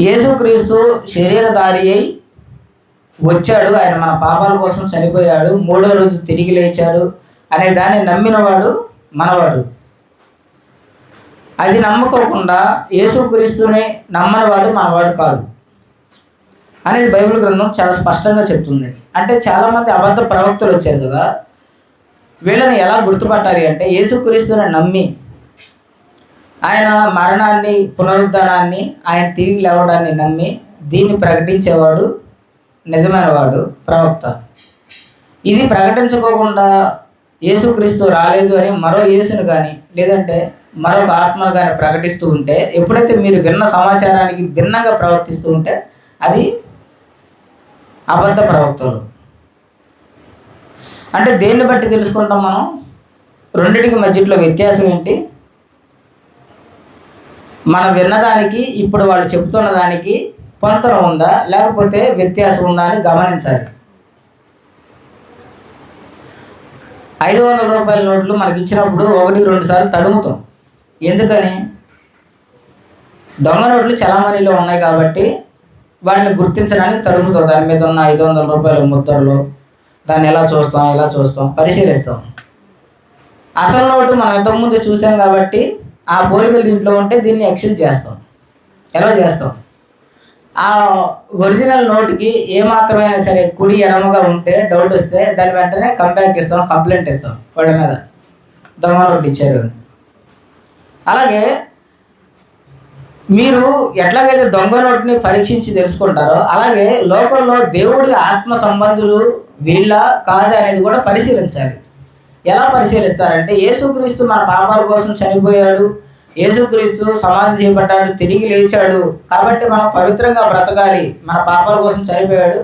యేసుక్రీస్తు శరీరధారి అయి వచ్చాడు, ఆయన మన పాపాల కోసం చనిపోయాడు, మూడో రోజు తిరిగి లేచాడు అనే దాన్ని నమ్మినవాడు మనవాడు. అది నమ్మకోకుండా యేసుక్రీస్తుని నమ్మనివాడు మనవాడు కాదు అనేది బైబిల్ గ్రంథం చాలా స్పష్టంగా చెప్తుంది. అంటే చాలామంది అబద్ధ ప్రవక్తలు వచ్చారు కదా, వీళ్ళని ఎలా గుర్తుపట్టాలి అంటే యేసుక్రీస్తుని నమ్మి ఆయన మరణాన్ని, పునరుద్ధానాన్ని, ఆయన తిరిగి లేవడాన్ని నమ్మి దీన్ని ప్రకటించేవాడు నిజమైన వాడు ప్రవక్త. ఇది ప్రకటించుకోకుండా యేసుక్రీస్తు రాలేదు అని మరో యేసుని కానీ లేదంటే మరొక ఆత్మను కానీ ప్రకటిస్తూ ఉంటే, ఎప్పుడైతే మీరు విన్న సమాచారానికి భిన్నంగా ప్రవర్తిస్తూ ఉంటే అది అబద్ధ ప్రవక్తలు. అంటే దేన్ని బట్టి తెలుసుకుంటాం మనం? రెండింటికి మధ్యలో వ్యత్యాసం ఏంటి? మనం విన్నదానికి ఇప్పుడు వాళ్ళు చెప్తున్న దానికి పొంతన ఉందా లేకపోతే వ్యత్యాసం ఉందా అని గమనించాలి. 500 రూపాయల నోట్లు మనకి ఇచ్చినప్పుడు 1-2 సార్లు తడుముతాం. ఎందుకని? దొంగ నోట్లు చలామణిలో ఉన్నాయి కాబట్టి వాటిని గుర్తించడానికి తడుముతాం. దాని మీద ఉన్న 500 రూపాయల ముద్రలు దాన్ని ఎలా చూస్తాం పరిశీలిస్తాం. అసలు నోటు మనం ఇంతకుముందు చూసాం కాబట్టి ఆ పోలికలు దీంట్లో ఉంటే దీన్ని ఎక్స్క్యూజ్ చేస్తాం. ఎలా చేస్తాం? ఆ ఒరిజినల్ నోటుకి ఏమాత్రమైనా సరే కుడి ఎడమగా ఉంటే డౌట్ వస్తే దాని వెంటనే కంబ్యాక్ ఇస్తాం, కంప్లైంట్ ఇస్తాం వాళ్ళ మీద, దొంగ నోట్లు ఇచ్చారు. అలాగే మీరు ఎట్లాగైతే దొంగ నోటిని పరీక్షించి తెలుసుకుంటారో అలాగే లోకంలో దేవుడి ఆత్మ సంబంధులు వీళ్ళ కాదు అనేది కూడా పరిశీలించాలి. ఎలా పరిశీలిస్తారంటే, యేసుక్రీస్తు మన పాపాల కోసం చనిపోయాడు, యేసుక్రీస్తు సమాధి చేయబడ్డాడు, తిరిగి లేచాడు కాబట్టి మనం పవిత్రంగా బ్రతకాలి, మన పాపాల కోసం చనిపోయాడు,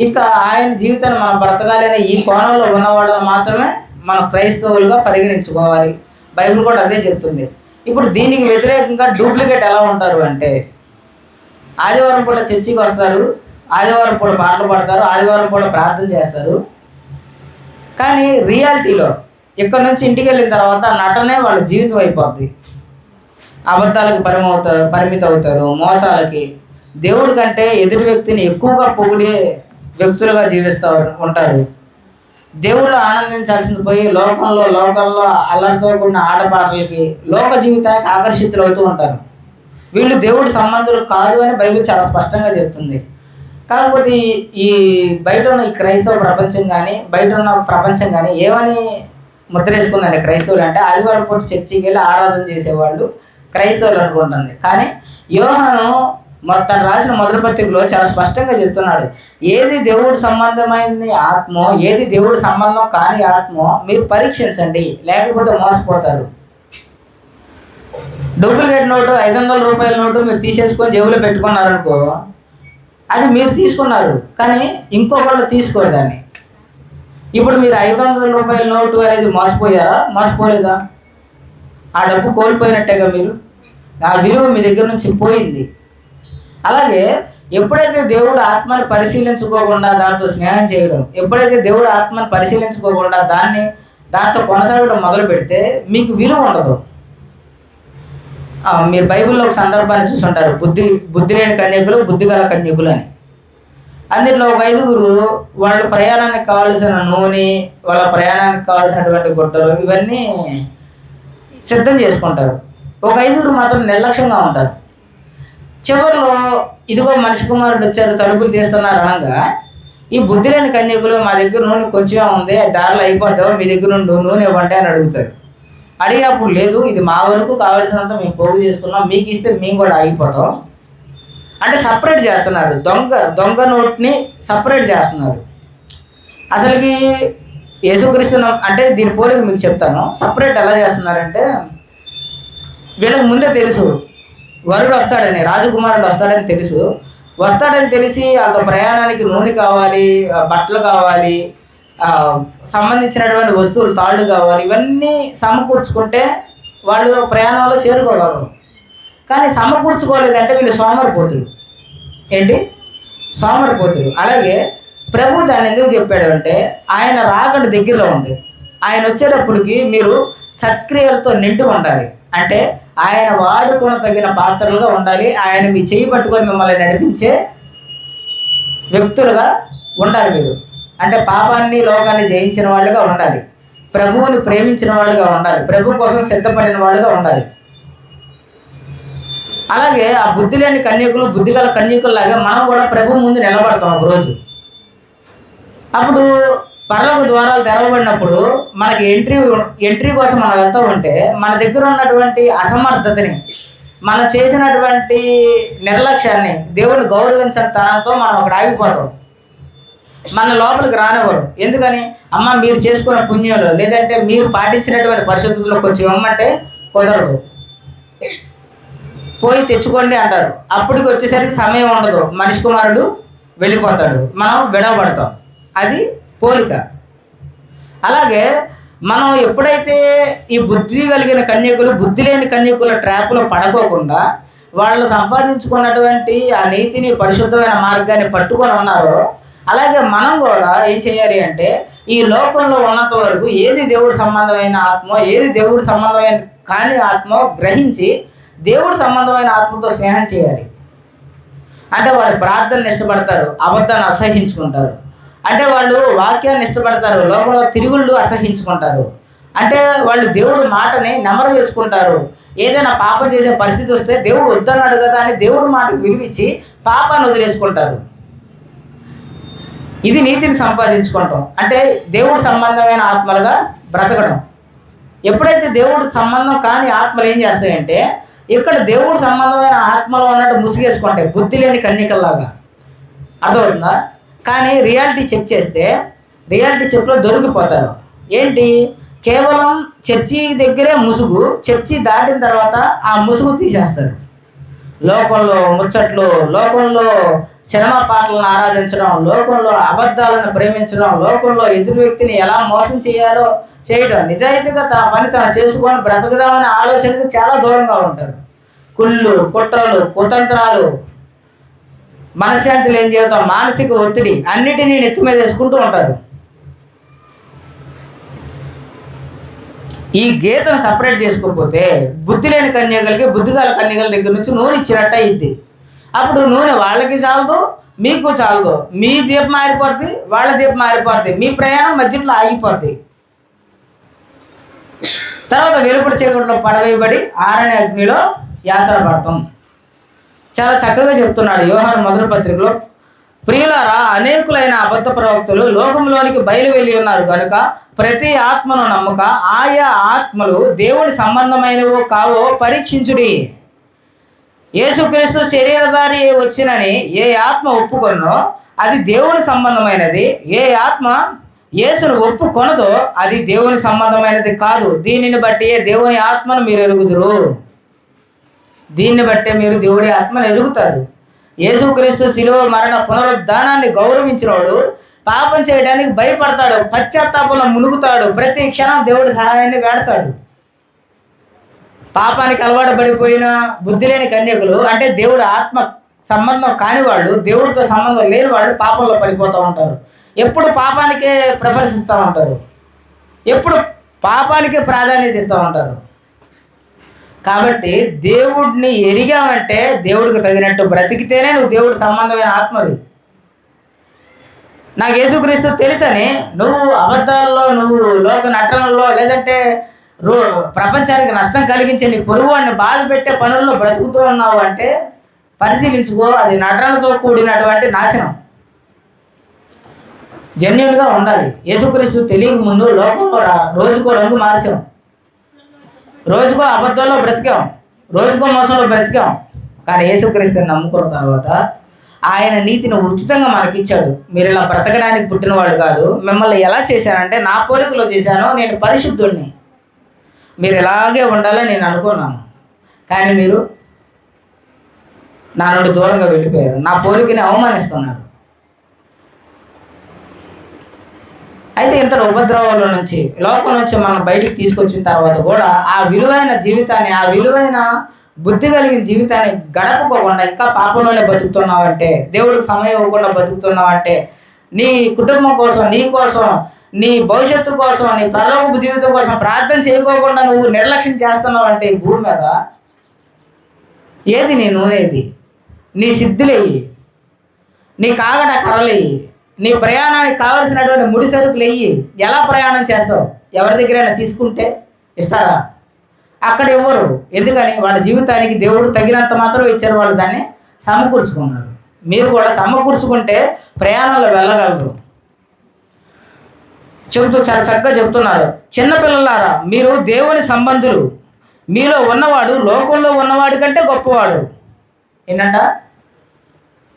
ఇంకా ఆయన జీవితాన్ని మనం బ్రతకాలి అనే ఈ కోణంలో ఉన్నవాళ్ళని మాత్రమే మనం క్రైస్తవులుగా పరిగణించుకోవాలి. బైబిల్ కూడా అదే చెప్తుంది. ఇప్పుడు దీనికి వ్యతిరేకంగా డూప్లికేట్ ఎలా ఉంటారు అంటే, ఆదివారం పూట చర్చికి వస్తారు, ఆదివారం పూట పాటలు పాడతారు, ఆదివారం పూట ప్రార్థన చేస్తారు, కానీ రియాలిటీలో ఇక్కడ నుంచి ఇంటికి వెళ్ళిన తర్వాత నటనే వాళ్ళ జీవితం అయిపోద్ది. అబద్ధాలకు పరిమితం అవుతారు, మోసాలకి. దేవుడి కంటే ఎదుటి వ్యక్తిని ఎక్కువగా పొగిడే వ్యక్తులుగా జీవిస్తూ ఉంటారు. దేవుళ్ళు ఆనందించాల్సింది పోయి లోకల్లో అల్లరితో కూడిన ఆటపాటలకి, లోక జీవితానికి ఆకర్షితులు అవుతూ ఉంటారు. వీళ్ళు దేవుడి సంబంధులు కాదు అని బైబిల్ చాలా స్పష్టంగా చెప్తుంది. కాకపోతే ఈ బయట ఉన్న ఈ క్రైస్తవ ప్రపంచం కానీ బయట ఉన్న ప్రపంచం కానీ ఏమని ముద్రేసుకుందండి క్రైస్తవులు అంటే, ఆదివారం పూట చర్చికి వెళ్ళి ఆరాధన చేసేవాళ్ళు క్రైస్తవులు అనుకుంటుంది. కానీ యోహాను తను రాసిన మొదటి పత్రికలో చాలా స్పష్టంగా చెప్తున్నాడు, ఏది దేవుడి సంబంధమైన ఆత్మో, ఏది దేవుడి సంబంధం కాని ఆత్మో మీరు పరీక్షించండి, లేకపోతే మోసపోతారు. డూప్లికేట్ నోటు, 500 రూపాయల నోటు మీరు తీసేసుకొని జేబులో పెట్టుకున్నారనుకో, అది మీరు తీసుకున్నారు కానీ ఇంకొకళ్ళు తీసుకోరు దాన్ని. ఇప్పుడు మీరు 500 రూపాయల నోటు అనేది మోసపోయారా? మోసపోలేదా? ఆ డబ్బు కోల్పోయినట్టేగా. మీరు ఆ విలువ మీ దగ్గర నుంచి పోయింది. అలాగే ఎప్పుడైతే దేవుడు ఆత్మని పరిశీలించుకోకుండా దాంతో స్నేహం చేయడం, ఎప్పుడైతే దేవుడు ఆత్మని పరిశీలించుకోకుండా దాంతో కొనసాగడం మొదలు పెడితే మీకు విలువ ఉండదు. మీరు బైబిల్లో ఒక సందర్భాన్ని చూసుంటారు, బుద్ధి లేని కన్యకులు, బుద్ధి గల కన్యకులు అని. అందులో ఒక 5గురు వాళ్ళ ప్రయాణానికి కావాల్సిన నూనె, వాళ్ళ ప్రయాణానికి కావాల్సినటువంటి గుడ్డలు ఇవన్నీ సిద్ధం చేసుకుంటారు. ఒక 5గురు మాత్రం నిర్లక్ష్యంగా ఉంటారు. చివరిలో ఇదిగో మనిషి కుమారుడు వచ్చారు, తలుపులు తీస్తున్నారు అనగా, ఈ బుద్ధి లేని కన్యకులు మా దగ్గర నూనె కొంచెమే ఉంది, దారిలో అయిపోతావు, మీ దగ్గర నుండి నూనె ఇవ్వండి అని అడుగుతారు. అడిగినప్పుడు లేదు, ఇది మా వరకు కావాల్సినంత మేము పోగు చేసుకున్నాం, మీకు ఇస్తే మేము కూడా ఆగిపోతాం అంటే సపరేట్ చేస్తున్నారు. దొంగ నోట్ని సపరేట్ చేస్తున్నారు. అసలుకి యేసుక్రీస్తు అంటే దీని పోలిక మీకు చెప్తాను. సపరేట్ ఎలా చేస్తున్నారంటే, వీళ్ళకి ముందే తెలుసు వరుడు వస్తాడని, రాజకుమారుడు వస్తాడని తెలుసు. వస్తాడని తెలిసి వాళ్ళ ప్రయాణానికి నూనె కావాలి, బట్టలు కావాలి, సంబంధించినటువంటి వస్తువులు, తాళ్ళు కావాలి, ఇవన్నీ సమకూర్చుకుంటే వాళ్ళు ప్రయాణంలో చేరుకోగలరు. కానీ సమకూర్చుకోలేదంటే వీళ్ళు సోమరిపోతులు. ఏంటి? సోమరిపోతులు. అలాగే ప్రభు దాన్ని ఎందుకు చెప్పాడు అంటే, ఆయన రాకడ దగ్గరలో ఉంది, ఆయన వచ్చేటప్పటికి మీరు సత్క్రియలతో నిండి ఉండాలి. అంటే ఆయన వాడుకొనదగిన పాత్రలుగా ఉండాలి. ఆయన మీ చేయి పట్టుకొని మిమ్మల్ని నడిపించే వ్యక్తులుగా ఉండాలి మీరు. అంటే పాపాన్ని లోకాన్ని జయించిన వాళ్ళుగా ఉండాలి, ప్రభువుని ప్రేమించిన వాళ్ళుగా ఉండాలి, ప్రభు కోసం సిద్ధపడిన వాళ్ళుగా ఉండాలి. అలాగే ఆ బుద్ధి లేని కన్యకులు, బుద్ధిగల కన్యకుల్లాగా మనం కూడా ప్రభు ముందు నిలబడతాం ఒకరోజు. అప్పుడు పరలోక ద్వారాలు తెరవబడినప్పుడు మనకి ఎంట్రీ కోసం మనం వెళ్తూ ఉంటే మన దగ్గర ఉన్నటువంటి అసమర్థతని, మనం చేసినటువంటి నిర్లక్ష్యాన్ని, దేవుడిని గౌరవించని తనంతో మనం అక్కడ ఆగిపోతాం. మన లోపలికి రానివ్వరు. ఎందుకని? అమ్మ మీరు చేసుకున్న పుణ్యంలో, లేదంటే మీరు పాటించినటువంటి పరిశుద్ధతలో కొంచెం ఇమ్మంటే కుదరదు, పోయి తెచ్చుకోండి అంటారు. అప్పటికి వచ్చేసరికి సమయం ఉండదు, మనిషి కుమారుడు వెళ్ళిపోతాడు, మనం విడవబడతాం. అది పోలిక. అలాగే మనం ఎప్పుడైతే ఈ బుద్ధి కలిగిన కన్యకులు, బుద్ధి లేని కన్యకుల ట్రాప్లో పడకోకుండా వాళ్ళు సంపాదించుకున్నటువంటి ఆ నీతిని, పరిశుద్ధమైన మార్గాన్ని పట్టుకొని ఉన్నారో, అలాగే మనం కూడా ఏం చేయాలి అంటే ఈ లోకంలో ఉన్నంత వరకు ఏది దేవుడి సంబంధమైన ఆత్మో, ఏది దేవుడి సంబంధమైన కాని ఆత్మో గ్రహించి దేవుడి సంబంధమైన ఆత్మతో స్నేహం చేయాలి. అంటే వాళ్ళు ప్రార్థనలు ఇష్టపడతారు, అబద్ధాన్ని అసహించుకుంటారు. అంటే వాళ్ళు వాక్యాన్ని ఇష్టపడతారు, లోకంలో తిరుగుళ్ళు అసహించుకుంటారు. అంటే వాళ్ళు దేవుడు మాటని నెమరు వేసుకుంటారు. ఏదైనా పాపం చేసే పరిస్థితి వస్తే దేవుడు వద్దన్నాడు కదా అని దేవుడు మాటకు విలువించి పాపాన్ని వదిలేసుకుంటారు. ఇది నీతిని సంపాదించుకోవటం, అంటే దేవుడు సంబంధమైన ఆత్మలుగా బ్రతకడం. ఎప్పుడైతే దేవుడు సంబంధం కాని ఆత్మలు ఏం చేస్తాయంటే ఇక్కడ దేవుడు సంబంధమైన ఆత్మలు అన్నట్టు ముసుగేసుకుంటాయి, బుద్ధి లేని కన్యకల్లాగా. అర్థమవుతుందా? కానీ రియాలిటీ చెక్ చేస్తే రియాలిటీ చెక్లో దొరికిపోతారు. ఏంటి? కేవలం చర్చి దగ్గరే ముసుగు, చర్చి దాటిన తర్వాత ఆ ముసుగు తీసేస్తారు. లోకంలో ముచ్చట్లు, లోకంలో సినిమా పాటలను ఆరాధించడం, లోకంలో అబద్ధాలను ప్రేమించడం, లోకంలో ఎదురు వ్యక్తిని ఎలా మోసం చేయాలో చేయడం, నిజాయితీగా తన పని తను చేసుకొని బ్రతకదామనే ఆలోచనకు చాలా దూరంగా ఉంటారు. కుళ్ళు, కుట్రలు, కుతంత్రాలు, మనశ్శాంతి లేని జీవితం, మానసిక ఒత్తిడి అన్నిటినీ నెత్తి మీద వేసుకుంటూ ఉంటారు. ఈ గీతను సపరేట్ చేసుకోకపోతే బుద్ధి లేని కన్యకలకి, బుద్ధిగల కన్యకల దగ్గర నుంచి నూనె ఇచ్చినట్టు అయ్యిద్ది. అప్పుడు నూనె వాళ్ళకి చాలదు, మీకు చాలదు. మీ దీపం మారిపోద్ది, వాళ్ళ దీపం మారిపోద్ది, మీ ప్రయాణం మధ్యలో ఆగిపోద్ది. తర్వాత వెలుపడి చీకట్లో పడవేయబడి ఆరని అగ్నిలో యాత్ర పడతాం. చాలా చక్కగా చెప్తున్నాడు యోహాను మొదటి పత్రికలో, ప్రియులారా, అనేకులైన అబద్ధ ప్రవక్తలు లోకంలోనికి బయలువెళ్ళి ఉన్నారు కనుక ప్రతి ఆత్మను నమ్మక ఆయా ఆత్మలు దేవుని సంబంధమైనవో కావో పరీక్షించుడి. యేసుక్రీస్తు శరీరధారి వచ్చినని ఏ ఆత్మ ఒప్పుకొనో అది దేవుని సంబంధమైనది, ఏ ఆత్మ యేసును ఒప్పుకొనదో అది దేవుని సంబంధమైనది కాదు. దీనిని బట్టి దేవుని ఆత్మను మీరు ఎరుగుదురు. దీన్ని బట్టే మీరు దేవుడి ఆత్మను ఎరుగుతారు. యేసుక్రీస్తు శిలువ మరణ పునరుద్ధానాన్ని గౌరవించినవాడు పాపం చేయడానికి భయపడతాడు, పశ్చాత్తాపంలో మునుగుతాడు, ప్రతి క్షణం దేవుడి సహాయాన్ని వేడతాడు. పాపానికి అలవాటు పడిపోయిన బుద్ధి లేని కన్యకులు, అంటే దేవుడు ఆత్మ సంబంధం కాని వాళ్ళు, దేవుడితో సంబంధం లేని వాళ్ళు పాపంలో పడిపోతూ ఉంటారు. ఎప్పుడు పాపానికే ప్రిఫరెన్స్ ఇస్తూ ఉంటారు, ఎప్పుడు పాపానికే ప్రాధాన్యత ఇస్తూ ఉంటారు. కాబట్టి దేవుడిని ఎరిగావంటే దేవుడికి తగినట్టు బ్రతికితేనే నువ్వు దేవుడి సంబంధమైన ఆత్మవి. నాకు యేసుక్రీస్తు తెలుసని నువ్వు అబద్ధాల్లో, నువ్వు లోక నటనల్లో, లేదంటే ప్రపంచానికి నష్టం కలిగించే నీ పొరుగువాడిని బాధ పెట్టే పనుల్లో బ్రతుకుతూ ఉన్నావు అంటే పరిశీలించుకో, అది నటనతో కూడినటువంటి నాశనం. జెన్యూన్గా ఉండాలి. యేసుక్రీస్తు తెలియక ముందు లోకంలో రోజుకో రంగు మార్చాం, రోజుకో అబద్ధంలో బ్రతికాం, రోజుకో మోసంలో బ్రతికాం. కానీ యేసుక్రీస్తుని నమ్ముకున్న తర్వాత ఆయన నీతిని ఉచితంగా మనకి ఇచ్చాడు. మీరు ఇలా బ్రతకడానికి పుట్టిన వాళ్ళు కాదు, మిమ్మల్ని ఎలా చేశానంటే నా పోలికలో చేశాను, నేను పరిశుద్ధుడిని, మీరు ఇలాగే ఉండాలని నేను అనుకున్నాను. కానీ మీరు నా నుండి దూరంగా వెళ్ళిపోయారు, నా పోలికని అవమానిస్తున్నారు. అయితే ఇంత ఉపద్రవాల నుంచి, లోపల నుంచి మనం బయటికి తీసుకొచ్చిన తర్వాత కూడా ఆ విలువైన జీవితాన్ని, ఆ విలువైన బుద్ధి కలిగిన జీవితాన్ని గడపకోకుండా ఇంకా పాపంలోనే బతుకుతున్నావంటే, దేవుడికి సమయం ఇవ్వకుండా బతుకుతున్నావంటే, నీ కుటుంబం కోసం, నీ కోసం, నీ భవిష్యత్తు కోసం, నీ పరలోకపు జీవితం కోసం ప్రార్థన చేయకోకుండా నువ్వు నిర్లక్ష్యం చేస్తున్నావంటే ఈ భూమి మీద ఏది నీ నూనె, ఏది నీ సిద్ధులెయ్యి, నీ కాగడ కర్రలెయ్యి, నీ ప్రయాణానికి కావలసినటువంటి ముడి సరుకులు వెయ్యి. ఎలా ప్రయాణం చేస్తావు? ఎవరి దగ్గరైనా తీసుకుంటే ఇస్తారా? అక్కడ ఇవ్వరు. ఎందుకని? వాళ్ళ జీవితానికి దేవుడు తగినంత మాత్రం ఇచ్చారు, వాళ్ళు దాన్ని సమకూర్చుకున్నారు. మీరు కూడా సమకూర్చుకుంటే ప్రయాణంలో వెళ్ళగలరు. చెబుతూ చాలా చక్కగా చెప్తున్నారు, చిన్నపిల్లలారా మీరు దేవుని సంబంధులు, మీలో ఉన్నవాడు లోకంలో ఉన్నవాడి కంటే గొప్పవాడు. ఏంటంట?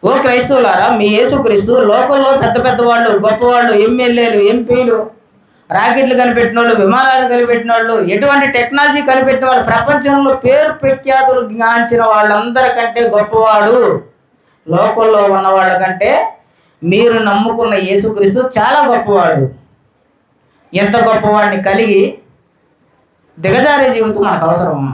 ఓ క్రైస్తవులారా, మీ యేసుక్రీస్తు లోకంలో పెద్ద పెద్ద వాళ్ళు, గొప్పవాళ్ళు, ఎమ్మెల్యేలు, ఎంపీలు, రాకెట్లు కనిపెట్టిన వాళ్ళు, విమానాలు కనిపెట్టిన వాళ్ళు, ఎటువంటి టెక్నాలజీ కనిపెట్టిన వాళ్ళు, ప్రపంచంలో పేరు ప్రఖ్యాతులు గాంచిన వాళ్ళందరికంటే గొప్పవాడు లోకంలో ఉన్న వాళ్ళకంటే మీరు నమ్ముకున్న యేసుక్రీస్తు చాలా గొప్పవాడు. ఎంత గొప్పవాడిని కలిగి దిగజారే జీవితం మనకు అవసరమా?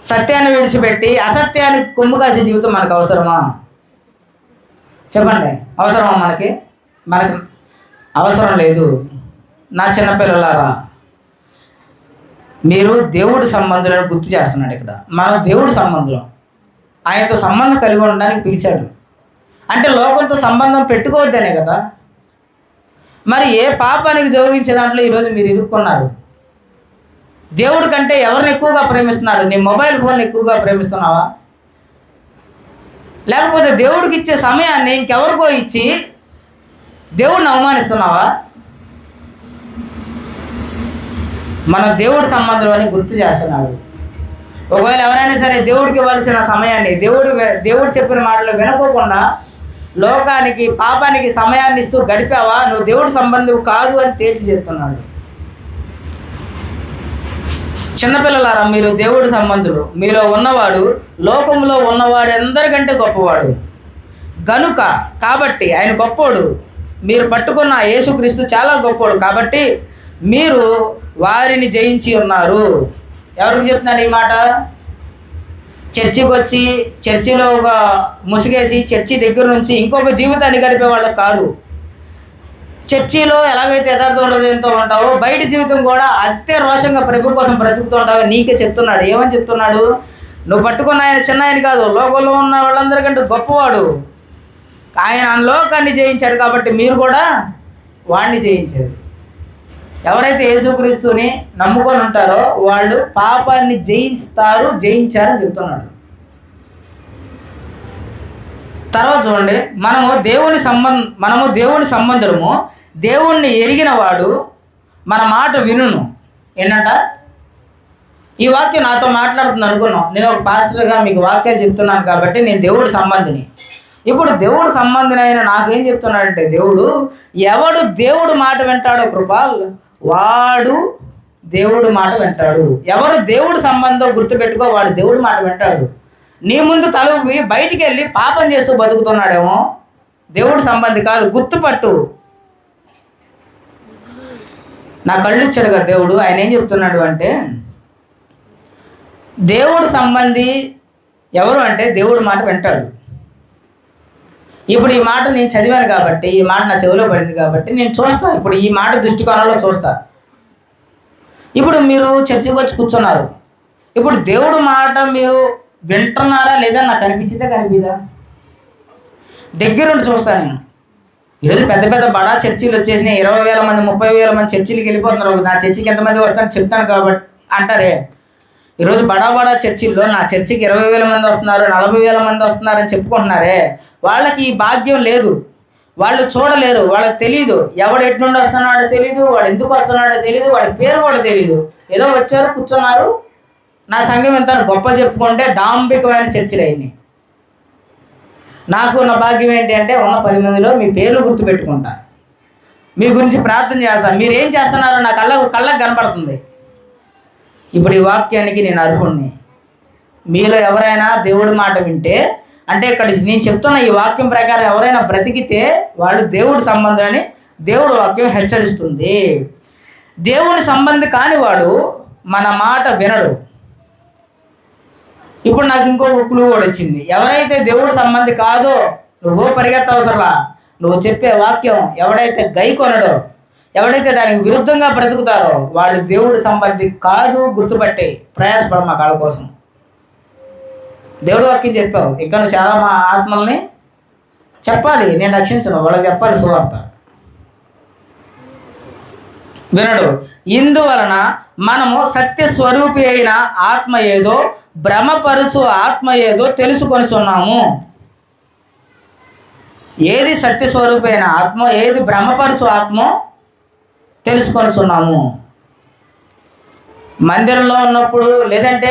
సత్యాన్ని విడిచిపెట్టి అసత్యానికి కొమ్ము కాసే జీవితం మనకు అవసరమా? చెప్పండి, అవసరమా? మనకి అవసరం లేదు. నా చిన్నపిల్లలారా, మీరు దేవుడి సంబంధులను గుర్తు చేస్తున్నాడు. ఇక్కడ మనం దేవుడి సంబంధం, ఆయనతో సంబంధం కలిగి ఉండడానికి పిలిచాడు. అంటే లోకంతో సంబంధం పెట్టుకోవద్దనే కదా. మరి ఏ పాపానికి జోగించే దాంట్లో ఈరోజు మీరు ఇరుక్కున్నారు? దేవుడి కంటే ఎవరిని ఎక్కువగా ప్రేమిస్తున్నాడు? నీ మొబైల్ ఫోన్ ఎక్కువగా ప్రేమిస్తున్నావా? లేకపోతే దేవుడికి ఇచ్చే సమయాన్ని ఇంకెవరికో ఇచ్చి దేవుడిని అవమానిస్తున్నావా? మన దేవుడి సంబంధంలోని గుర్తు చేస్తున్నాడు. ఒకవేళ ఎవరైనా సరే దేవుడికి ఇవ్వాల్సిన సమయాన్ని దేవుడు చెప్పిన మాటలు వినకోకుండా లోకానికి, పాపానికి సమయాన్ని ఇస్తూ గడిపావా, నువ్వు దేవుడి సంబంధం కాదు అని తేల్చి చెప్తున్నాడు. చిన్నపిల్లలారా, మీరు దేవుడి సంబంధులు, మీలో ఉన్నవాడు లోకంలో ఉన్నవాడు అందరికంటే గొప్పవాడు. కాబట్టి ఆయన గొప్పోడు. మీరు పట్టుకున్న యేసుక్రీస్తు చాలా గొప్పోడు. కాబట్టి మీరు వారిని జయించి ఉన్నారు. ఎవరికి చెప్తున్నాడు ఈ మాట? చర్చికి వచ్చి చర్చిలో ఒక ముసుగేసి చర్చి దగ్గర నుంచి ఇంకొక జీవితాన్ని గడిపే వాళ్ళకి కాదు. చర్చిలో ఎలాగైతే యథార్థ హృదయంతో ఉంటావో బయట జీవితం కూడా అంతే రోషంగా ప్రభు కోసం బ్రతుకుతూ ఉంటావో నీకే చెప్తున్నాడు. ఏమని చెప్తున్నాడు? నువ్వు పట్టుకున్న ఆయన చిన్న ఆయన కాదు, లోకంలో ఉన్న వాళ్ళందరికంటే గొప్పవాడు. ఆయన లోకాన్ని జయించాడు కాబట్టి మీరు కూడా వాడిని జయించారు. ఎవరైతే యేసుక్రీస్తుని నమ్ముకొని ఉంటారో వాళ్ళు పాపాన్ని జయించారని చెప్తున్నాడు. తర్వాత చూడండి, మనము దేవుని సంబంధము, దేవుణ్ణి ఎరిగిన వాడు మన మాట వినును. ఏంటంట? ఈ వాక్యం నాతో మాట్లాడుతుంది అనుకున్నాం. నేను ఒక పాస్టర్గా మీకు వాక్యాలు చెప్తున్నాను కాబట్టి నేను దేవుడి సంబంధిని. ఇప్పుడు దేవుడు సంబంధినైన నాకేం చెప్తున్నాడంటే, ఎవడు దేవుడు మాట వింటాడో కృపాల్, వాడు దేవుడు మాట వింటాడు. ఎవరు దేవుడు సంబంధం గుర్తుపెట్టుకో, వాడు దేవుడు మాట వింటాడు. నీ ముందు తలవి బయటికి వెళ్ళి పాపం చేస్తూ బతుకుతున్నాడేమో, దేవుడు సంబంధి కాదు, గుర్తుపట్టు. నా కళ్ళు ఇచ్చాడు కదా దేవుడు. ఆయన ఏం చెప్తున్నాడు అంటే, దేవుడు సంబంధి ఎవరు అంటే దేవుడు మాట వింటాడు. ఇప్పుడు ఈ మాట నేను చదివాను కాబట్టి, ఈ మాట నా చెవిలో పడింది కాబట్టి నేను చూస్తా. ఇప్పుడు ఈ మాట దృష్టికోణంలో చూస్తా. ఇప్పుడు మీరు చర్చికి వచ్చి కూర్చున్నారు. ఇప్పుడు దేవుడు మాట మీరు వింటున్నారా లేదా నాకు కనిపిందా? దగ్గరుండి చూస్తాను నేను. ఈరోజు పెద్ద పెద్ద బడా చర్చీలు వచ్చేసినాయి. 20,000 మంది 30,000 మంది చర్చిలకు వెళ్ళిపోతున్నారు. నా చర్చికి ఎంతమంది వస్తారని చెప్తాను కాబట్టి అంటారే. ఈరోజు బడా చర్చిల్లో నా చర్చికి 20,000 మంది వస్తున్నారు, 40,000 మంది వస్తున్నారని చెప్పుకుంటున్నారే, వాళ్ళకి ఈ భాగ్యం లేదు. వాళ్ళు చూడలేరు, వాళ్ళకి తెలియదు. ఎవడు ఎటు నుండి వస్తున్నాడో తెలియదు, వాడు ఎందుకు వస్తున్నాడో తెలియదు, వాడి పేరు కూడా తెలియదు. ఏదో వచ్చారు, కూర్చున్నారు, నా సంఘం ఎంత గొప్ప చెప్పుకుంటే డాంబికమైన చర్చిలు అయింది. నాకు నా భాగ్యం ఏంటి అంటే, ఉన్న 10 మందిలో మీ పేర్లు గుర్తుపెట్టుకుంటా, మీ గురించి ప్రార్థన చేస్తా, మీరేం చేస్తున్నారో నా కళ్ళకు కనపడుతుంది. ఇప్పుడు ఈ వాక్యానికి నేను అర్హుణ్ణి. మీలో ఎవరైనా దేవుడి మాట వింటే, అంటే ఇక్కడ నేను చెప్తున్న ఈ వాక్యం ప్రకారం ఎవరైనా బ్రతికితే వాళ్ళు దేవుడి సంబంధాన్ని దేవుడి వాక్యం హెచ్చరిస్తుంది. దేవుని సంబంధి కానివాడు మన మాట వినడు. ఇప్పుడు నాకు ఇంకొక క్లూ కూడా వచ్చింది. ఎవరైతే దేవుడి సంబంధి కాదో నువ్వు పరిగెత్తవసరలా. నువ్వు చెప్పే వాక్యం ఎవడైతే గైకొనడో, ఎవడైతే దానికి విరుద్ధంగా బ్రతుకుతారో వాళ్ళు దేవుడి సంబంధి కాదు, గుర్తుపట్టే ప్రయాసపడమా కాళ్ళ కోసం. దేవుడు వాక్యం చెప్పావు, ఇంకా నువ్వు చాలా మా ఆత్మల్ని చెప్పాలి, నేను రక్షించను, వాళ్ళకి చెప్పాలి సువార్త. వినడు. ఇందువలన మనము సత్యస్వరూపి అయిన ఆత్మ ఏదో, భ్రమపరుచు ఆత్మ ఏదో తెలుసుకొనిచున్నాము. ఏది సత్యస్వరూపి అయిన ఆత్మ, ఏది భ్రమపరుచు ఆత్మ తెలుసుకొనిచున్నాము. మందిరంలో ఉన్నప్పుడు, లేదంటే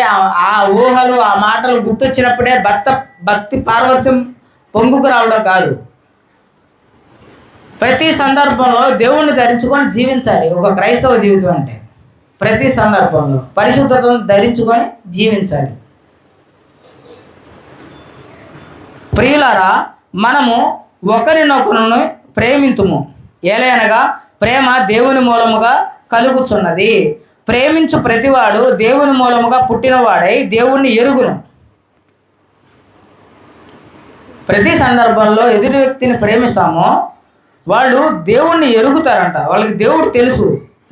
ఆ ఊహలు, ఆ మాటలు గుర్తొచ్చినప్పుడే భక్తి పారవశ్యం పొంగుకు రావడం కాదు. ప్రతి సందర్భంలో దేవుణ్ణి ధరించుకొని జీవించాలి. ఒక క్రైస్తవ జీవితం అంటే ప్రతి సందర్భంలో పరిశుద్ధతను ధరించుకొని జీవించాలి. ప్రియులారా, మనము ఒకరినొకరును ప్రేమింతుము, ఏలయనగా ప్రేమ దేవుని మూలముగా కలుగుచున్నది. ప్రేమించు ప్రతివాడు దేవుని మూలముగా పుట్టినవాడై దేవుణ్ణి ఎరుగును. ప్రతి సందర్భంలో ఎదుటి వ్యక్తిని ప్రేమిస్తామో వాళ్ళు దేవుణ్ణి ఎరుగుతారంట. వాళ్ళకి దేవుడు తెలుసు.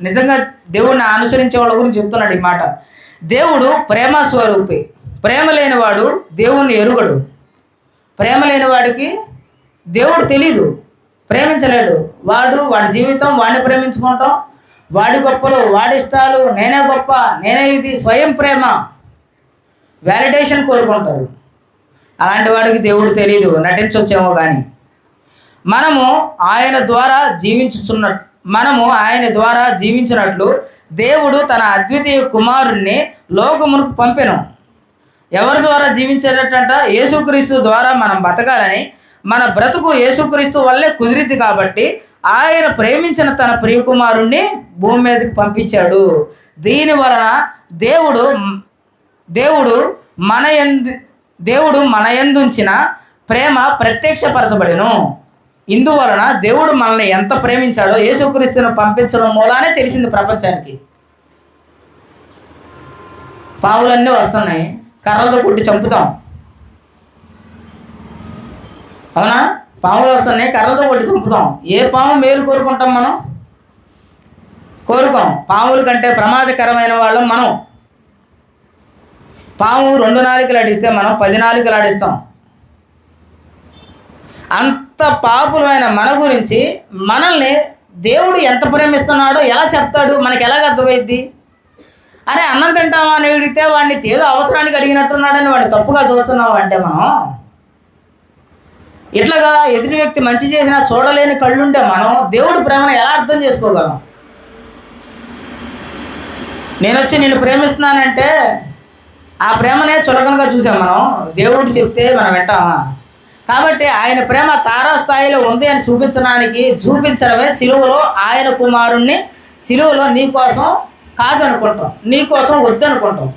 నిజంగా దేవుణ్ణి అనుసరించే వాళ్ళ గురించి చెప్తున్నాడు ఈ మాట. దేవుడు ప్రేమ స్వరూపి. ప్రేమ లేనివాడు దేవుణ్ణి ఎరుగడు. ప్రేమ లేని వాడికి దేవుడు తెలీదు, ప్రేమించలేడు. వాడి జీవితం వాడిని ప్రేమించుకుంటాం, వాడి గొప్పలు, వాడి ఇష్టాలు, నేనే గొప్ప, నేనే ఇది, స్వయం ప్రేమ, వ్యాలిడేషన్ కోరుకుంటారు. అలాంటి వాడికి దేవుడు తెలీదు, నటించొచ్చేమో కానీ. మనము ఆయన ద్వారా జీవించినట్లు దేవుడు తన అద్వితీయ కుమారుణ్ణి లోకమునకు పంపెను. ఎవరి ద్వారా జీవించేటంట? యేసుక్రీస్తు ద్వారా మనం బతకాలని. మన బ్రతుకు యేసుక్రీస్తు వల్లే కుదిరిద్ది కాబట్టి ఆయన ప్రేమించిన తన ప్రియకుమారుణ్ణి భూమి మీదకి పంపించాడు. దీని వలన దేవుడు మన యందుంచిన ప్రేమ ప్రత్యక్షపరచబడెను. ఇందువలన దేవుడు మనల్ని ఎంత ప్రేమించాడో యేసుక్రీస్తును పంపించడం మూలానే తెలిసింది ప్రపంచానికి. పావులన్నీ వస్తున్నాయి, కర్రలతో కొట్టి చంపుతాం, అవునా? పాములు వస్తున్నాయి, కర్రలతో కొట్టి చంపుతాం. ఏ పాము మేలు కోరుకుంటాం? మనం కోరుకోం. పాముల కంటే ప్రమాదకరమైన వాళ్ళం మనం. పాము 2 నాలుకలు ఆడిస్తే మనం 10 నాలుకలు ఆడిస్తాం. అంత పాపులమైన మన గురించి మనల్ని దేవుడు ఎంత ప్రేమిస్తున్నాడో ఎలా చెప్తాడు? మనకి ఎలాగ అర్థమైద్ది? అరే, అన్నం తింటావా అని అడిగితే వాడిని ఏదో అవసరానికి అడిగినట్టున్నాడని వాడిని తప్పుగా చూస్తున్నావు అంటే మనం ఇట్లాగా ఎదుటి వ్యక్తి మంచి చేసినా చూడలేని కళ్ళుంటే మనం దేవుడి ప్రేమను ఎలా అర్థం చేసుకోగలం? నేను వచ్చి నిన్ను ప్రేమిస్తున్నానంటే ఆ ప్రేమనే చులకనగా చూసాం మనం. దేవుడు చెప్తే మనం వింటామా? కాబట్టి ఆయన ప్రేమ తారాస్థాయిలో ఉంది అని చూపించడమే సిలువలో ఆయన కుమారుణ్ణి సిలువలో నీ కోసం కాదనుకుంటాం, నీ కోసం వద్దనుకుంటాం.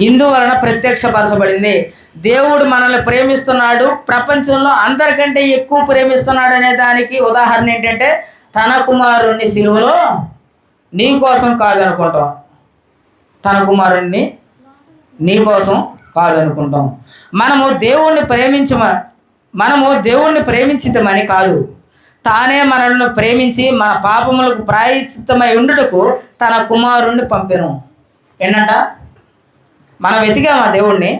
ఇందువలన ప్రత్యక్షపరచబడింది. దేవుడు మనల్ని ప్రేమిస్తున్నాడు, ప్రపంచంలో అందరికంటే ఎక్కువ ప్రేమిస్తున్నాడు అనే దానికి ఉదాహరణ ఏంటంటే తన కుమారుణ్ణి సిలువలో నీ కోసం కాదనుకుంటాం. తన కుమారుణ్ణి నీ కోసం కాదనుకుంటాం. మనము దేవుణ్ణి ప్రేమించితమని కాదు, తానే మనల్ని ప్రేమించి మన పాపములకు ప్రాయశ్చిత్తమై ఉండుటకు తన కుమారుణ్ణి పంపెను. ఏంటంట? మనం వెతికామా దేవుణ్ణి?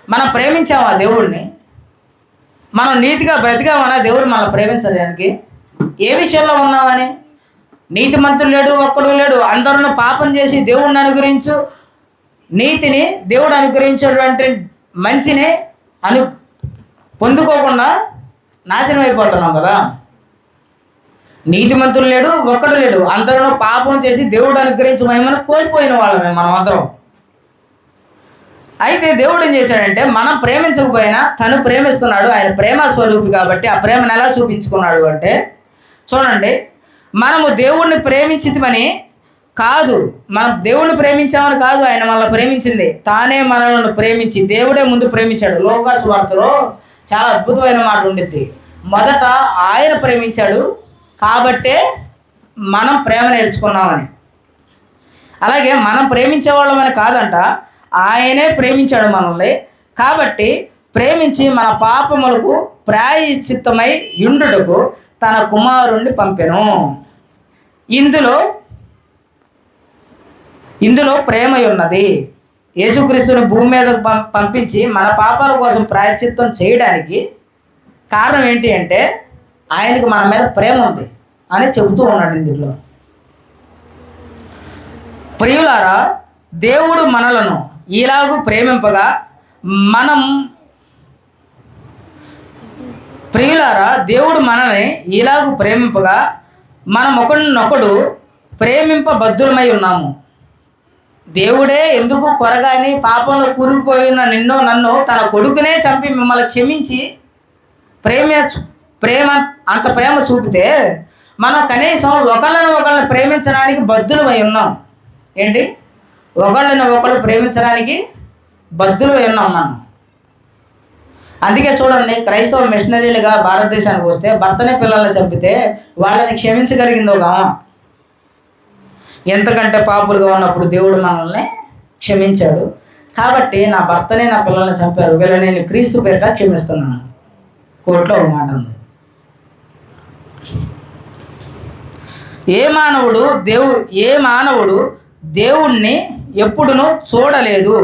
మనం ప్రేమించామా దేవుణ్ణి? మనం నీతిగా బ్రతికామన్నా దేవుడు మనల్ని ప్రేమించడానికి? ఏ విషయంలో ఉన్నామని? నీతిమంతుడు లేడు, ఒక్కడు లేడు. అందరూ పాపం చేసి దేవుణ్ణి అనుగ్రహించు నీతిని, దేవుడు అనుగ్రహించేటువంటి మంచిని పొందుకోకుండా నాశనం అయిపోతున్నాం కదా. నీతిమంతులు లేడు, ఒక్కడు లేడు. అందరూ పాపం చేసి దేవుడు అనుగ్రహించు మహిమను కోల్పోయిన వాళ్ళమే మనం అందరం. అయితే దేవుడు ఏం చేశాడంటే మనం ప్రేమించకపోయినా తను ప్రేమిస్తున్నాడు. ఆయన ప్రేమ స్వరూపి కాబట్టి ఆ ప్రేమను ఎలా చూపించుకున్నాడు అంటే చూడండి, మనము దేవుణ్ణి ప్రేమించితమని కాదు, మనం దేవుణ్ణి ప్రేమించామని కాదు, ఆయన మనల్ని ప్రేమించింది. తానే మనల్ని ప్రేమించి దేవుడే ముందు ప్రేమించాడు. లోకాసు వార్తలో చాలా అద్భుతమైన మాట ఉండిద్ది. మొదట ఆయన ప్రేమించాడు కాబట్టే మనం ప్రేమ నేర్చుకున్నామని. అలాగే మనం ప్రేమించేవాళ్ళమని కాదంట, ఆయనే ప్రేమించాడు మనల్ని. కాబట్టి ప్రేమించి మన పాపములకు ప్రాయశ్చిత్తమై ఉండుటకు తన కుమారుణ్ణి పంపెను. ఇందులో ప్రేమ ఉన్నది. యేసుక్రీస్తుని భూమి మీద పంపించి మన పాపాల కోసం ప్రాయశ్చిత్తం చేయడానికి కారణం ఏంటి అంటే ఆయనకి మన మీద ప్రేమ ఉంది అని చెబుతూ ఉన్నాడు ఇందులో. ప్రియులారా, దేవుడు మనలను ఇలాగూ ప్రేమింపగా మనం ఒకరినొకడు ప్రేమింపబద్ధులమై ఉన్నాము. దేవుడే ఎందుకు కొరగాని పాపంలో కూరుకుపోయిన నిన్ను నన్ను తన కొడుకునే చంపి మిమ్మల్ని క్షమించి అంత ప్రేమ చూపితే మనం కనీసం ఒకళ్ళని ప్రేమించడానికి బద్ధులమై ఉన్నాం. ఏంటి? ఒకళ్ళు ప్రేమించడానికి బద్ధులమై ఉన్నాం మనం. అందుకే చూడండి, క్రైస్తవ మిషనరీలుగా భారతదేశానికి వస్తే భర్తని పిల్లల్ని చంపితే వాళ్ళని క్షమించగలిగింది ఒక ఆమె. ఎంతకంటే పాపులుగా ఉన్నప్పుడు దేవుడు మనల్ని క్షమించాడు కాబట్టి నా భర్తనే నా పిల్లల్ని చంపారు, వీళ్ళని నేను క్రీస్తు పేరిట క్షమిస్తున్నాను. కోర్టులో ఒక మాట ఉంది. ఏ మానవుడు దేవుణ్ణి ఎప్పుడునూ చూడలేదు.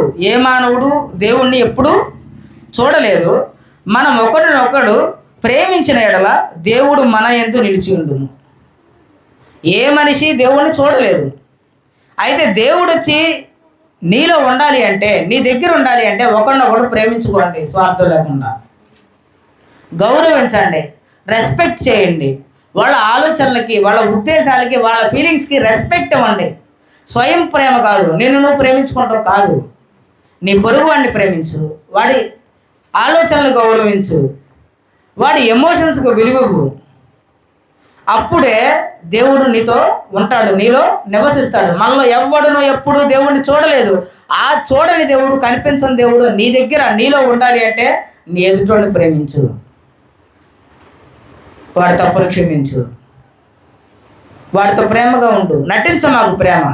చూడలేదు. మనం ఒకరినొకడు ప్రేమించిన ఎడల దేవుడు మన యందు నిలిచి ఉండును. ఏ మనిషి దేవుణ్ణి చూడలేదు. అయితే దేవుడు వచ్చి నీలో ఉండాలి అంటే, నీ దగ్గర ఉండాలి అంటే ఒకరినొకడు ప్రేమించుకోండి. స్వార్థం లేకుండా గౌరవించండి, రెస్పెక్ట్ చేయండి. వాళ్ళ ఆలోచనలకి, వాళ్ళ ఉద్దేశాలకి, వాళ్ళ ఫీలింగ్స్కి రెస్పెక్ట్ ఇవ్వండి. స్వయం ప్రేమ కాదు, నిన్ను నువ్వు ప్రేమించుకుంటావు కాదు. నీ పొరుగు వాడిని ప్రేమించు, వాడి ఆలోచనలు గౌరవించు, వాడి ఎమోషన్స్కి విలువవు. అప్పుడే దేవుడు నీతో ఉంటాడు, నీలో నివసిస్తాడు. మనలో ఎవ్వడునో ఎప్పుడు దేవుడిని చూడలేదు. ఆ చూడని దేవుడు, కనిపించని దేవుడు నీ దగ్గర నీలో ఉండాలి అంటే నీ ఎదుటోడిని ప్రేమించు, వాడి తప్పులు క్షమించు, వాడితో ప్రేమగా ఉండు. నటించు మాకు ప్రేమ.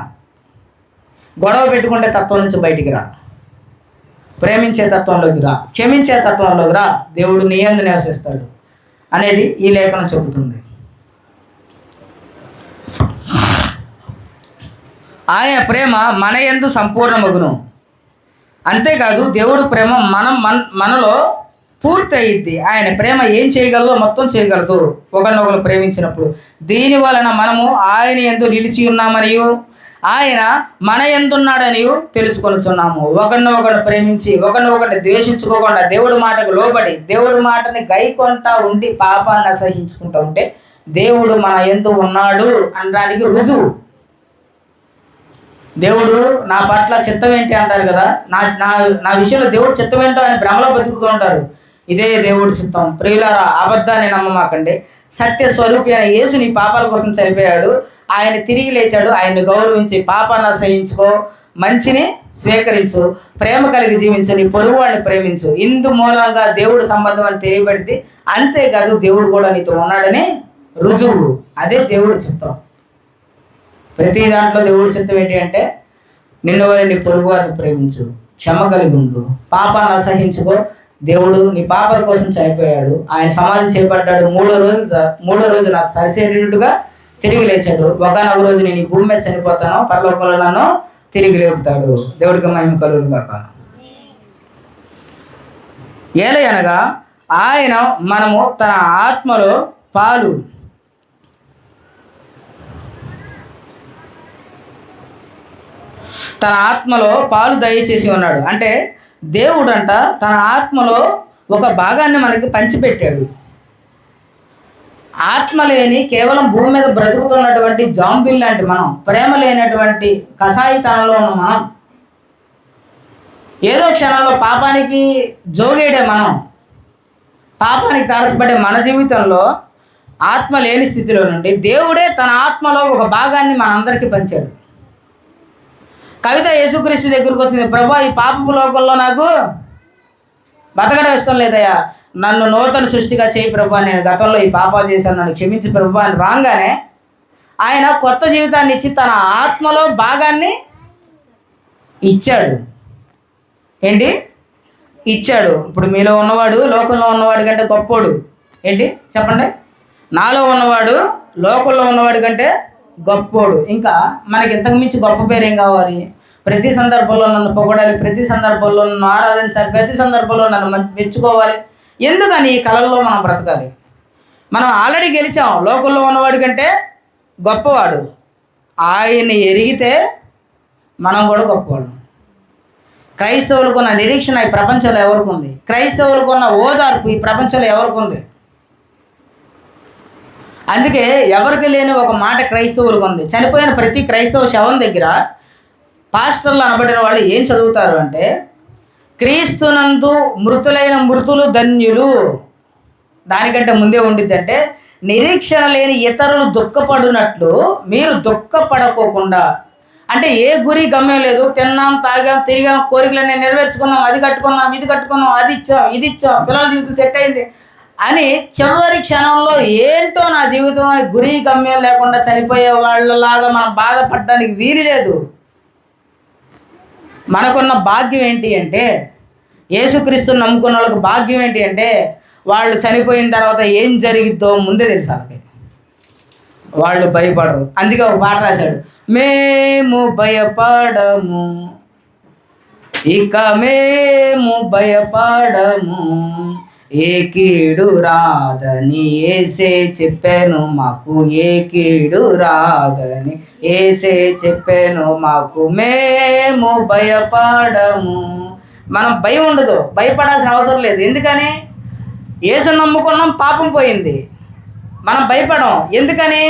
గొడవ పెట్టుకుంటే తత్వం నుంచి బయటికి రా, ప్రేమించే తత్వంలోకి రా, క్షమించే తత్వంలోకి రా. దేవుడు నీ యందు నివసిస్తాడు అనేది ఈ లేఖనం చెబుతుంది. ఆయన ప్రేమ మన యందు సంపూర్ణమగును. అంతేకాదు దేవుడు ప్రేమ మనలో పూర్తి అయ్యిద్ది. ఆయన ప్రేమ ఏం చేయగలదో మొత్తం చేయగలదు ఒకరినొకరు ప్రేమించినప్పుడు. దీని వలన మనము ఆయన యందు నిలిచి ఉన్నామనియు ఆయన మన యందున్నాడని తెలుసుకొనుచున్నాము. ఒకరినొకరు ప్రేమించి ఒకరినొకరిని ద్వేషించుకోకుండా దేవుడి మాటకు లోబడి దేవుడి మాటని గైకొంటా ఉండి పాపాన్ని అసహించుకుంటూ ఉంటే దేవుడు మన యందు ఉన్నాడు అనడానికి రుజువు. దేవుడు నా పట్ల చిత్తం ఏంటి అంటారు కదా, నా విషయంలో దేవుడు చిత్తం ఏంటో అని భ్రమలో బతుకుతూ ఉంటారు. ఇదే దేవుడి చిత్తం. ప్రియులారా, అబద్ధాన్ని నమ్మమాకండి. సత్య స్వరూపి అయిన యేసు నీ పాపాల కోసం చనిపోయాడు, ఆయన తిరిగి లేచాడు. ఆయన్ని గౌరవించి పాపాన్ని అసహించుకో, మంచిని స్వీకరించు, ప్రేమ కలిగి జీవించు, నీ పొరుగు వాడిని ప్రేమించు. ఇందు మూలంగా దేవుడు సంబంధం అని తెలియబడింది. అంతేకాదు దేవుడు కూడా నీతో ఉన్నాడని రుజువు. అదే దేవుడి చిత్తం. ప్రతి దాంట్లో దేవుడి చిత్తం ఏంటి అంటే నిన్ను వల్ల నీ పొరుగు వారిని ప్రేమించు, క్షమ కలిగి ఉండు, పాపాన్ని అసహించుకో. దేవుడు నీ పాపాల కోసం చనిపోయాడు, ఆయన సమాధి చేపట్టాడు, మూడో రోజున సరిశరీరుడుగా తిరిగి లేచాడు. ఒకనొక రోజు నేను ఈ భూమి మీద చనిపోతాను, పరలోకంలో నన్ను తిరిగి లేపుతాడు. దేవుడికి మహిమ కలుగును గాక. ఏలయనగా ఆయన మనము తన ఆత్మలో పాలు దయచేసి ఉన్నాడు. అంటే దేవుడంట తన ఆత్మలో ఒక భాగాన్ని మనకి పంచిపెట్టాడు. ఆత్మ లేని కేవలం భూమి మీద బ్రతుకుతున్నటువంటి జాంబిల్ లాంటి మనం, ప్రేమ లేనటువంటి కషాయితనంలో ఉన్న మనం, ఏదో క్షణంలో పాపానికి జోగేడే మనం, పాపానికి తారసపడే మన జీవితంలో ఆత్మ లేని స్థితిలో నుండి దేవుడే తన ఆత్మలో ఒక భాగాన్ని మనందరికీ పంచాడు. కవిత యేసుక్రీస్తు దగ్గరకు వచ్చింది, ప్రభా ఈ పాపపు లోకంలో నాకు బతకడం ఇష్టం లేదయ్యా, నన్ను నూతన సృష్టిగా చేయి ప్రభా, నేను గతంలో ఈ పాపాలు చేశాను, నన్ను క్షమించి ప్రభా అని రాగానే ఆయన కొత్త జీవితాన్ని ఇచ్చి తన ఆత్మలో భాగాన్ని ఇచ్చాడు. ఏంటి ఇచ్చాడు? ఇప్పుడు మీలో ఉన్నవాడు లోకంలో ఉన్నవాడి కంటే గొప్పోడు. ఏంటి చెప్పండి? నాలో ఉన్నవాడు లోకంలో ఉన్నవాడి కంటే గొప్పోడు. ఇంకా మనకి ఇంతకు మించి గొప్ప పేరు ఏం కావాలి? ప్రతి సందర్భంలో నన్ను పొగడాలి, ప్రతి సందర్భంలో నన్ను ఆరాధించాలి, ప్రతి సందర్భంలో నన్ను మెచ్చుకోవాలి. ఎందుకని ఈ కళల్లో మనం బ్రతకాలి? మనం ఆల్రెడీ గెలిచాం. లోకంలో ఉన్నవాడి కంటే గొప్పవాడు. ఆయన్ని ఎరిగితే మనం కూడా గొప్పవాడు. క్రైస్తవులకు ఉన్న నిరీక్షణ ఈ ప్రపంచంలో ఎవరికి ఉంది? క్రైస్తవులకు ఉన్న ఓదార్పు ఈ ప్రపంచంలో ఎవరికి ఉంది? అందుకే ఎవరికి లేని ఒక మాట క్రైస్తవులకు ఉంది. చనిపోయిన ప్రతి క్రైస్తవ శవం దగ్గర పాస్టర్లు అనబడిన వాళ్ళు ఏం చదువుతారు అంటే, క్రీస్తునందు మృతులైన మృతులు ధన్యులు. దానికంటే ముందే ఉండిద్ది అంటే, నిరీక్షణ లేని ఇతరులు దుఃఖపడినట్లు మీరు దుఃఖపడకోకుండా. అంటే ఏ గురి గమ్యం లేదు. తిన్నాం, తాగాం, తిరిగాం, కోరికలన్నీ నెరవేర్చుకున్నాం, అది కట్టుకున్నాం, ఇది కట్టుకున్నాం, అది ఇచ్చాం, ఇది ఇచ్చాం, పిల్లల జీవితం సెట్ అయింది అని చివరి క్షణంలో ఏంటో నా జీవితం అని గురి గమ్యం లేకుండా చనిపోయే వాళ్ళలాగా మనం బాధపడడానికి వీలు లేదు. మనకున్న భాగ్యం ఏంటి అంటే, యేసుక్రీస్తుని నమ్ముకున్న వాళ్ళకి భాగ్యం ఏంటి అంటే, వాళ్ళు చనిపోయిన తర్వాత ఏం జరిగిద్దో ముందే తెలుసు వాళ్ళకి. వాళ్ళు భయపడరు. అందుకే ఒక పాట రాశాడు, మేము భయపడము, ఇక మేము భయపడము, ఏ కీడు రాదని ఏసే చెప్పాను మాకు, ఏ కీడు రాదని ఏసే చెప్పాను మాకు, మేము భయపడము. మనం భయం ఉండదు, భయపడాల్సిన అవసరం లేదు. ఎందుకని? యేసుని నమ్ముకున్నాం, పాపం పోయింది. మనం భయపడం. ఎందుకని?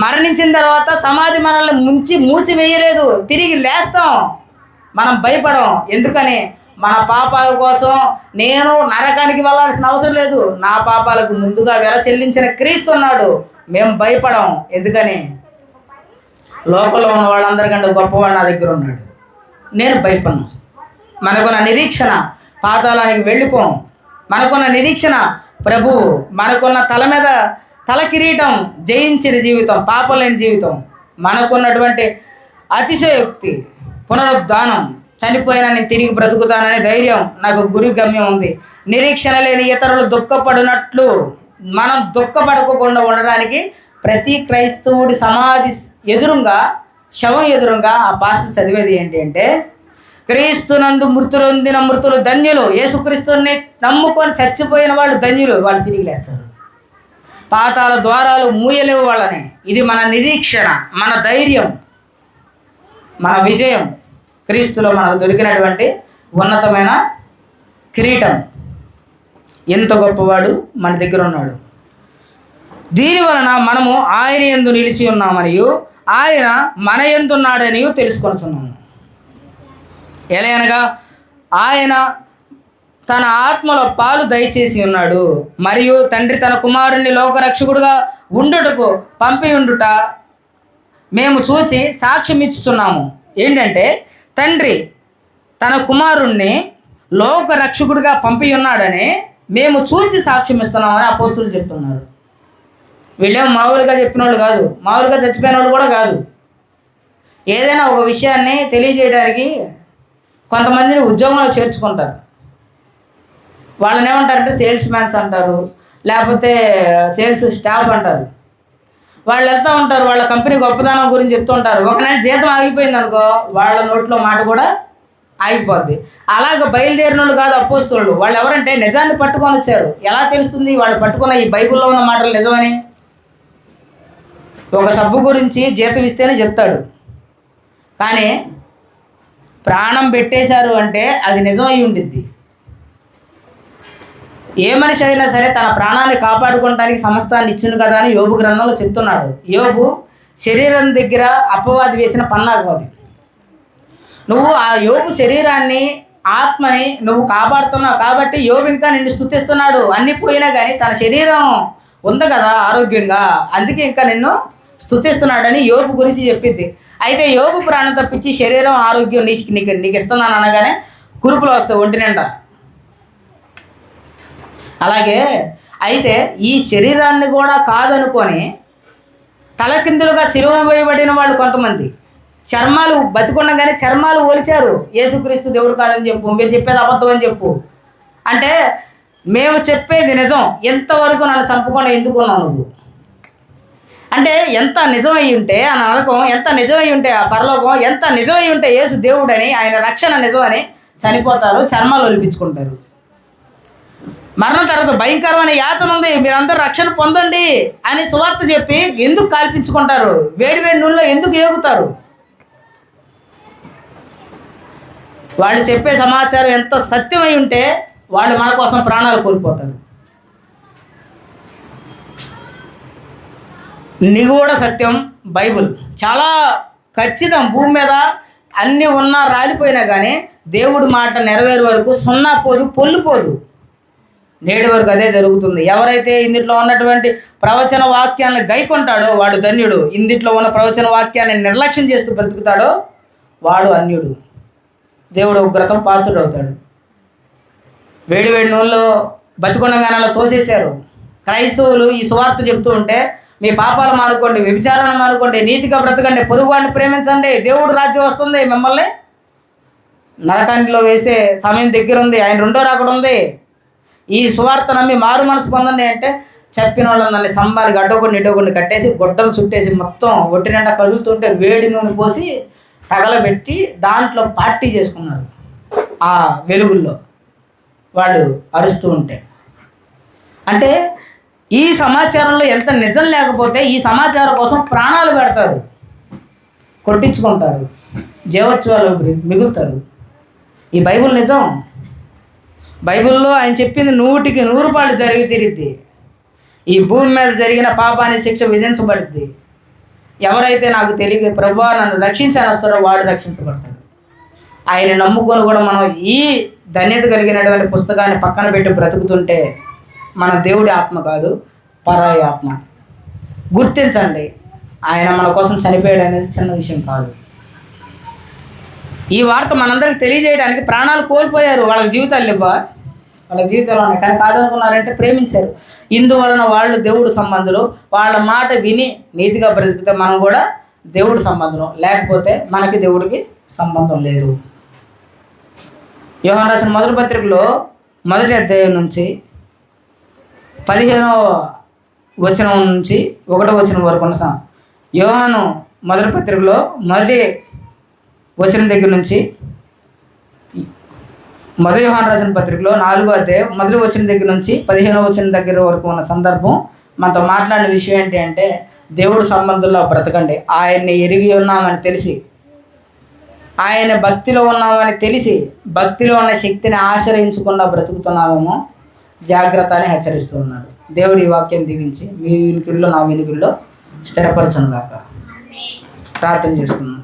మరణించిన తర్వాత సమాధి మనల్ని మూసివేయలేదు, తిరిగి లేస్తాం. మనం భయపడం. ఎందుకని? మన పాపాల కోసం నేను నరకానికి వెళ్ళాల్సిన అవసరం లేదు. నా పాపాలకు ముందుగా వెల చెల్లించిన క్రీస్తు ఉన్నాడు. మేము భయపడం. ఎందుకని? లోకంలో ఉన్న వాళ్ళందరికంటే గొప్పవాడు నా దగ్గర ఉన్నాడు. నేను భయపడను. మనకున్న నిరీక్షణ పాతాళానికి వెళ్ళిపోం. మనకున్న నిరీక్షణ ప్రభువు. మనకున్న తల మీద తల కిరీటం, జయించిన జీవితం, పాపం లేని జీవితం. మనకున్నటువంటి అతిశయోక్తి, పునరుద్ధానం, చనిపోయినా నేను తిరిగి బ్రతుకుతాననే ధైర్యం, నాకు గురి గమ్యం ఉంది. నిరీక్షణ లేని ఇతరులు దుఃఖపడినట్లు మనం దుఃఖపడకుండా ఉండడానికి ప్రతి క్రైస్తవుడి సమాధి ఎదురుగా, శవం ఎదురుగా ఆ పాస్టర్ చదివేది ఏంటి అంటే, క్రీస్తునందు మృతులొందిన మృతులు ధన్యులు. యేసుక్రీస్తుని నమ్ముకొని చచ్చిపోయిన వాళ్ళు ధన్యులు, వాళ్ళు తిరిగి లేస్తారు. పాతాల ద్వారాలు మూయలేవు వాళ్ళని. ఇది మన నిరీక్షణ, మన ధైర్యం, మన విజయం. క్రీస్తులో మనకు దొరికినటువంటి ఉన్నతమైన కిరీటం. ఎంత గొప్పవాడు మన దగ్గర ఉన్నాడు. దీని వలన మనము ఆయన యందు నిలిచి ఉన్నామనియు ఆయన మన యందు ఉన్నాడనియు తెలుసుకొనుచున్నాము. ఎలయనగా ఆయన తన ఆత్మలో పాలు దయచేసి ఉన్నాడు, మరియు తండ్రి తన కుమారుణ్ణి లోకరక్షకుడుగా ఉండుటకు పంపి ఉండుట మేము చూచి సాక్ష్యం ఇచ్చుచున్నాము. ఏంటంటే, తండ్రి తన కుమారుణ్ణి లోకరక్షకుడిగా పంపి ఉన్నాడని మేము చూచి సాక్ష్యం ఇస్తున్నామని అపోస్తులు చెప్తున్నారు. వీళ్ళేమో మామూలుగా చెప్పిన వాళ్ళు కాదు, మామూలుగా చచ్చిపోయిన వాళ్ళు కూడా కాదు. ఏదైనా ఒక విషయాన్ని తెలియజేయడానికి కొంతమందిని ఉద్యోగంలో చేర్చుకుంటారు. వాళ్ళని ఏమంటారంటే సేల్స్ మ్యాన్స్ అంటారు, లేకపోతే సేల్స్ స్టాఫ్ అంటారు. వాళ్ళు వెళ్తూ ఉంటారు, వాళ్ళ కంపెనీ గొప్పదనం గురించి చెప్తూ ఉంటారు. ఒకనాడు జీతం ఆగిపోయింది అనుకో, వాళ్ళ నోట్లో మాట కూడా ఆగిపోద్ది. అలాగ బయలుదేరిన వాళ్ళు కాదు అపోస్తలులు. వాళ్ళు ఎవరంటే నిజాన్ని పట్టుకొని వచ్చారు. ఎలా తెలుస్తుంది వాళ్ళు పట్టుకున్న ఈ బైబిల్లో ఉన్న మాటలు నిజమని? ఒక సబ్బు గురించి జీతం ఇస్తేనే చెప్తాడు, కానీ ప్రాణం పెట్టేశారు అంటే అది నిజం అయి ఉండిద్ది. ఏ మనిషి అయినా సరే తన ప్రాణాన్ని కాపాడుకోవడానికి సమస్తాన్ని ఇచ్చిండు కదా అని యోబు గ్రంథంలో చెప్తున్నాడు. యోబు శరీరం దగ్గర అపవాది వేసిన పన్నాగం అది. నువ్వు ఆ యోబు శరీరాన్ని, ఆత్మని నువ్వు కాపాడుతున్నావు కాబట్టి యోబు ఇంకా నిన్ను స్తుతిస్తున్నాడు. అన్నీ పోయినా కానీ తన శరీరం ఉంది కదా ఆరోగ్యంగా, అందుకే ఇంకా నిన్ను స్తుతిస్తున్నాడని యోబు గురించి చెప్పింది. అయితే యోబు ప్రాణం తప్పించి శరీరం ఆరోగ్యం నీకు ఇస్తున్నాను అనగానే కురుపులు వస్తాయి ఒంటి నిండా. అలాగే అయితే ఈ శరీరాన్ని కూడా కాదనుకొని తలకిందులుగా సిలువ వేయబడిన వాళ్ళు కొంతమంది చర్మాలు బతికుండగానే చర్మాలు ఒలిచారు. యేసుక్రీస్తు దేవుడు కాదని చెప్పు, మీరు చెప్పేది అబద్ధం అని చెప్పు అంటే, మేము చెప్పేది నిజం, ఎంతవరకు నన్ను చంపకుండా ఎందుకున్నావు నువ్వు? అంటే ఎంత నిజమై ఉంటే ఆ నరకం, ఎంత నిజమై ఉంటే ఆ పరలోకం, ఎంత నిజమై ఉంటే యేసు దేవుడని, ఆయన రక్షణ నిజమని చనిపోతారు, చర్మాలు ఒలిపించుకుంటారు. మరణం తర్వాత భయంకరమైన యాతన ఉంది, మీరందరూ రక్షణ పొందండి అని సువార్త చెప్పి ఎందుకు కాల్పించుకుంటారు? వేడి నూనెలో ఎందుకు ఏగుతారు? వాళ్ళు చెప్పే సమాచారం ఎంత సత్యమై ఉంటే వాళ్ళు మన కోసం ప్రాణాలు కోల్పోతారు. నిగూఢ సత్యం బైబిల్ చాలా ఖచ్చితం. భూమి మీద అన్నీ ఉన్నా రాలిపోయినా కానీ దేవుడి మాట నెరవేరే వరకు సున్నా పోదు, పొల్లిపోదు. నేటి వరకు అదే జరుగుతుంది. ఎవరైతే ఇందులో ఉన్నటువంటి ప్రవచన వాక్యాన్ని గైకొంటాడో వాడు ధన్యుడు. ఇందులో ఉన్న ప్రవచన వాక్యాన్ని నిర్లక్ష్యం చేస్తూ బ్రతుకుతాడో వాడు అన్యుడు. దేవుడు ఉగ్రతం పాత్రుడు అవుతాడు. వేడి నూనెలో బతికొండగానాలో తోసేశారు. క్రైస్తవులు ఈ సువార్త చెప్తూ ఉంటే, మీ పాపాలు మానుకోండి, వ్యభిచారాన్ని మానుకోండి, నీతిగా బ్రతకండి, పొరుగువాడిని ప్రేమించండి, దేవుడు రాజ్యం వస్తుంది, మిమ్మల్ని నరకానిలో వేసే సమయం దగ్గర ఉంది, ఆయన రెండో రాకడ ఉంది, ఈ సువార్త నమ్మి మారు మనసు పొందండి అంటే చెప్పిన వాళ్ళని స్తంభాలకి అడ్డొకడిని ఇడ్డొకడిని కట్టేసి గొడ్డలు చుట్టేసి మొత్తం ఒట్టి నిండా కదులుతుంటే వేడి నూనె పోసి తగలబెట్టి దాంట్లో పార్టీ చేసుకున్నారు. ఆ వెలుగుల్లో వాళ్ళు అరుస్తూ ఉంటే, అంటే ఈ సమాచారంలో ఎంత నిజం లేకపోతే ఈ సమాచారం కోసం ప్రాణాలు పెడతారు, కొట్టించుకుంటారు, జీవోత్సవాలు మిగులుతారు. ఈ బైబిల్ నిజం. బైబిల్లో ఆయన చెప్పింది 100కి 100 జరిగి తీరిద్ది. ఈ భూమి మీద జరిగిన పాపానికి శిక్ష విధించబడుద్ది. ఎవరైతే నాకు తెలియదు ప్రభువా నన్ను రక్షించని వస్తాడో వాడు రక్షించబడతాడు. ఆయన నమ్ముకొని కూడా మనం ఈ ధన్యత కలిగినటువంటి పుస్తకాన్ని పక్కన పెట్టి బ్రతుకుతుంటే మన దేవుడి ఆత్మ కాదు, పరాయి ఆత్మ. గుర్తించండి, ఆయన మన కోసం చనిపోయాడు అనేది చిన్న విషయం కాదు. ఈ వార్త మనందరికి తెలియజేయడానికి ప్రాణాలు కోల్పోయారు. వాళ్ళకి జీవితాలు ఇవ్వా, వాళ్ళ జీవితాలు ఉన్నాయి, కానీ కాదనుకున్నారంటే ప్రేమించారు. ఇందువలన వాళ్ళు దేవుడు సంబంధులు. వాళ్ళ మాట విని నీతిగా బ్రతికితే మనం కూడా దేవుడి సంబంధం, లేకపోతే మనకి దేవుడికి సంబంధం లేదు. యోహాను రాసిన మొదటి పత్రికలో 1వ అధ్యాయం నుంచి 15వ వచనం నుంచి 1వ వచనం వరకు ఉన్న యోహాను మొదటి పత్రికలో 1వ వచనం దగ్గర నుంచి 1 యోహాను రాసిన పత్రికలో 4వ అధ్యాయం 1వ వచనం దగ్గర నుంచి 15వ వచనం దగ్గర వరకు ఉన్న సందర్భం మనతో మాట్లాడిన విషయం ఏంటి అంటే, దేవుడు సంబంధంలో బ్రతకండి. ఆయన్ని ఎరిగి ఉన్నామని తెలిసి, ఆయన భక్తిలో ఉన్నామని తెలిసి, భక్తిలో ఉన్న శక్తిని ఆశ్రయించకుండా బ్రతుకుతున్నామేమో జాగ్రత్త అని హెచ్చరిస్తూ ఉన్నాడు. దేవుడి ఈ వాక్యం దీవించి మీ వినికిడిలో నా వినికిడిలో స్థిరపరచును గాక. ప్రార్థన చేసుకున్నాం.